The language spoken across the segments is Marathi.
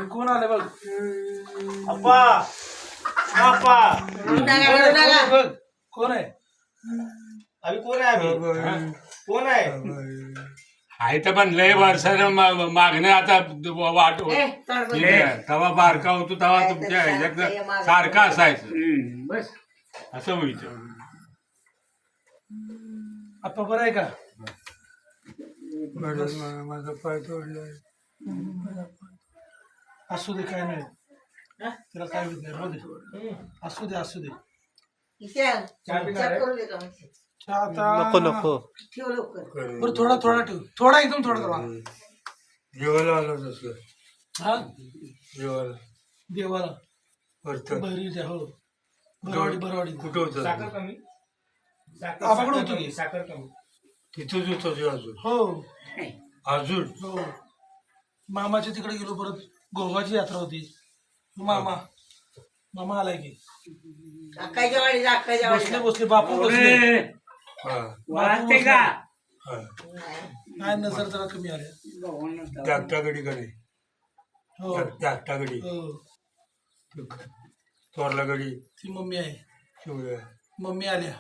कोण आले बघ अप्पा अप्पा बघ कोण आहे अभी कोण आहे अभी कोण आहे आहे तर पण लय वर्षानं मागणे आता वाट तवा बारका होतो तवा तुमच्या ह्याच्यात सारखा असायचं बस असं व्हायचं. आप्पा बरं आहे का माझा पाय तोडलाय. असू दे काय नाही तिला काय होत नाही राहू दे असू दे असू दे चहा आता नको बरं थोडा थोडा ठेव थोडा एकदम थोडा थोडा जेवायला आलो तसं हा जेवायला देवाला वरतं बहिरी द्या हो बरवाडी कुठं होतं साखर कमी आपाकडे होतो की? साखर कमी तिथंच होतं ते अजून हो हो मामाच्या तिकडे गेलो परत गोवाची यात्रा होती मामा आलाय की बसले बापू बसले हा का हा काय नजर जरा कमी आल्या धाकटागडीकडे हो धाकटागडी हो थोरला गडी ती मम्मी आहे शिवळ्या मम्मी आल्या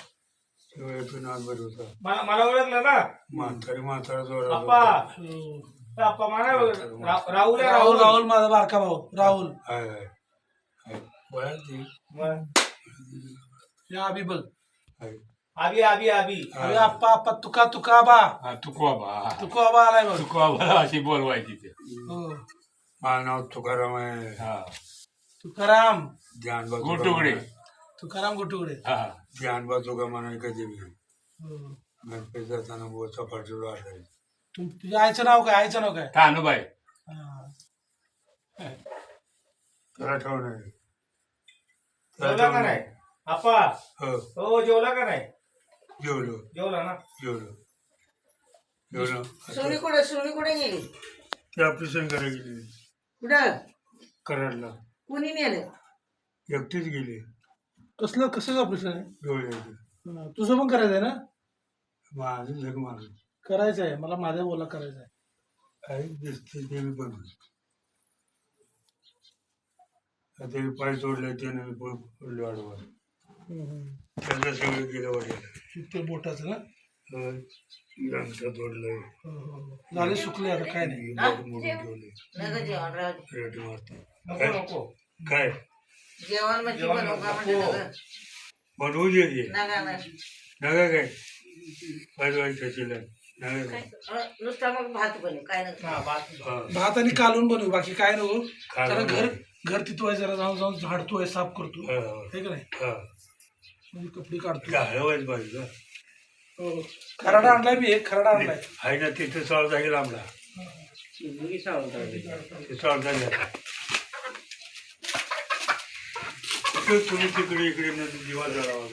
शिवळ्यातून नाव बरं होता मला ओळखलं ना म्हातारा जोडा अप्पा हो. अप्पा मला राहुल आहे राहुल राहुल राहुल माझा बारका भाऊ राहुल हाय हाय हाय बळा ती या अभि बघ हाय आबी आबी आबी अरे आप्पा तुका बा तुकोबा आलाय बघ तुकोबा अशी बोलवायची ते. हो माझं नाव तुकाराम आहे हा तुकाराम ध्यानबा गुटुकडे तुकाराम गुटुकडे हा ध्यानबा तुका म्हणून कधी मी हो. गणपती जाताना बोचा फाटून आलाय तुझ्या आईचं नाव काय कानुबाई हा. त्याला ठेवून आहे जेवला का नाही अप्पा हो हो जेवला का नाही जेवलो जेवला ना जेवलो सोनी कुठे गेली ते ऑपरेशन करायला गेली कुठं कराडला कुणी नेलं एकटीच गेली कसं ऑपरेशन आहे डोळ्याची हा, तुझं पण करायचंय ना माझं जग मारून करायचंय मला माझ्या बोला करायचंय काही दिसते ते मी बनवून आता हे पाय तोडले त्याने मी पडलो आडवा त्याचं सगळं गेलं वाटेल ते बोटाचं ना गांगठा तोडलंय हो, हो. झाले सुकले आता काय नाही मोडून ठेवले नका जेवण राहू दे. रेट मारते नको नको काय जेवण म्हणजे जेवण बनवू का नको. म्हणलं बनवू दे ते. नका नका काय पाय व्हायचं शिला नका काय नुसता मग भात बनव काय नका हा बात हा भात आणि कालून बनवू बाकी काय नको कालवण जरा घर तिथवाय जरा जाऊन झाडतोय साफ करतो हा, हे का नाही हा म्हणजे कपडे काढतो हळवायच पाहिजे का हो. खराडा आणलाय मी एक खराडा आणलाय आहे ना तिथे सॉल्व जाईल आमला ते सॉल्व झाले तुम्ही तिकडे इकडे दिवा जळावा